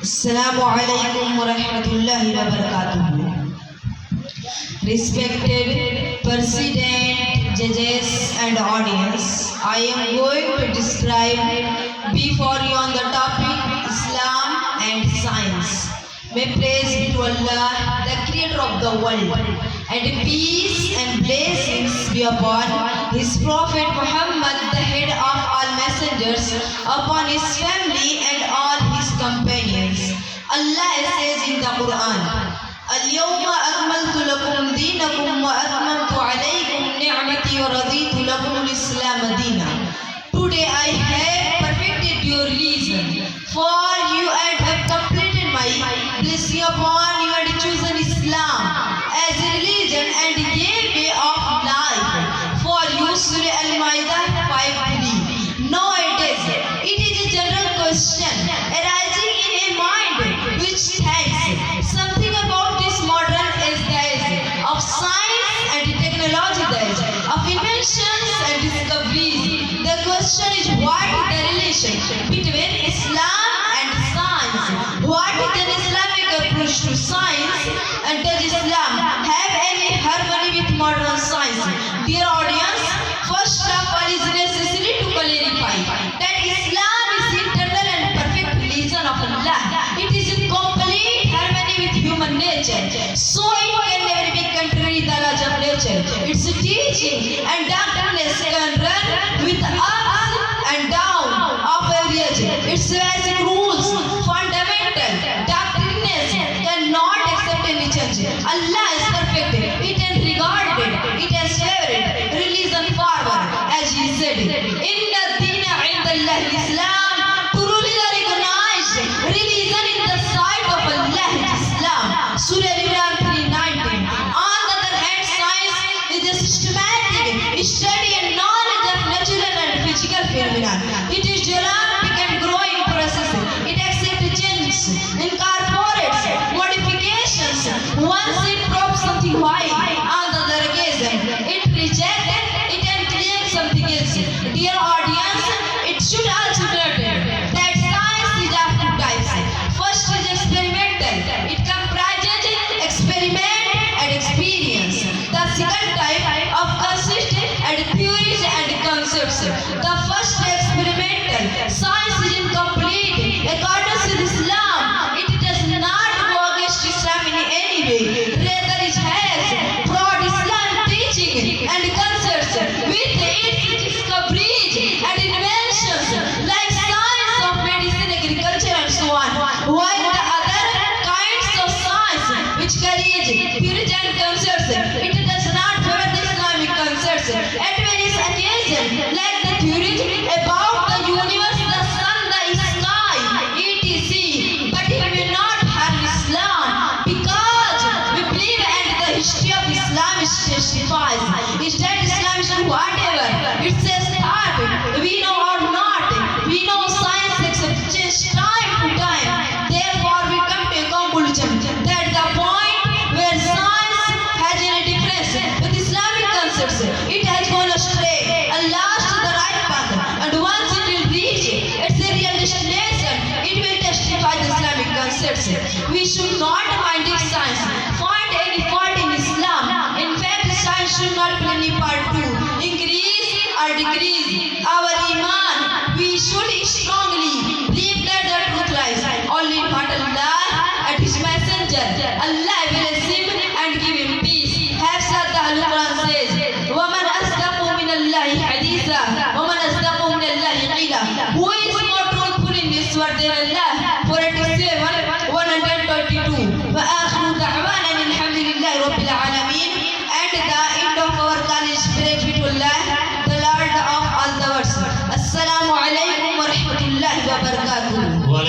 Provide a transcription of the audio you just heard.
Assalamu alaikum wa rahmatullahi wa barakatuh. Respected President, judges and audience, I am going to describe before you on the topic Islam and Science. May praise be to Allah, the creator of the world, and peace and blessings be upon His Prophet Muhammad, the head of all messengers, upon his family and all his companions. Allah says in the Quran, اليوم أكملت لكم دينكم وأتممت عليكم نعمتي ورضيت لكم الإسلام دينا. Today I have perfected your religion for you and have completed my blessing upon you and chosen Islam as a religion and gave way of life for you. Surah Al-Ma'idah 5:3. Nowadays, it is a general question arising in a mind which thinks something about this modern age, the age of science and technology, the age of inventions and discoveries. The question is, what is the relation between Islam and science? What is an Islamic approach to science? And does Islam have any harmony with modern science? Dear audience, first of all is necessary to clarify that Islam is the eternal and perfect religion of Allah. It is in complete harmony with human nature, so it can never be contrary to the laws of nature. Its teaching and doctrines can run with ups and downs of every age. Its basic rules, fundamental doctrines cannot accept any change. Allah is perfect. It is regarded, it has favored religion forward, as He said, Inna Dina Inda Islam. Truly the recognized religion in the sight of Allah is Islam. Surah Al-Imran 3:19. On the other hand, science is a systematic study and knowledge of natural and physical phenomena. It is dynamic and growing process. It accepts change, incorporates modifications. Once it probes something why, on the other occasion, it rejects it and claims something else. Dear audience, it should also be noted that science is of two types. First is experimental. It comprises experiment and experience. The second type of consists and theories and concepts. The first experimental science is incomplete. According to Islam, it does not go against Islam in any way. Rather, it has broad Islam teaching and concepts with its discoveries and inventions like science of medicine, agriculture and so on. While the other kinds of science which carries theories and concepts, it does not favor the Islamic concepts. At various occasions, like the theories about the universe, the sun, the sky, etc. But it will not harm Islam because we believe and the history of Islam testifies. Instead, Islam is whatever it says that we know or not. We know science accepts change time to time. Therefore, we come to a conclusion that the point where science has any difference with Islamic concepts, it has gone astray and lost the right path. And once it will reach its real destination, it will testify the Islamic concepts. We should not find science find any fault in Islam. In fact, science should not play any part to increase or decrease our iman. We should strongly believe that the truth lies only in what Allah and His Messenger. Allah bless him and give him peace. Have said the Holy Quran says, وَمَنْ أَصْدَقُ مِنَ اللَّهِ حَدِيثًا وَمَنْ أَصْدَقُ مِنَ اللَّهِ قِيلًا. Who is more truthful in this word than Allah? 47, 122.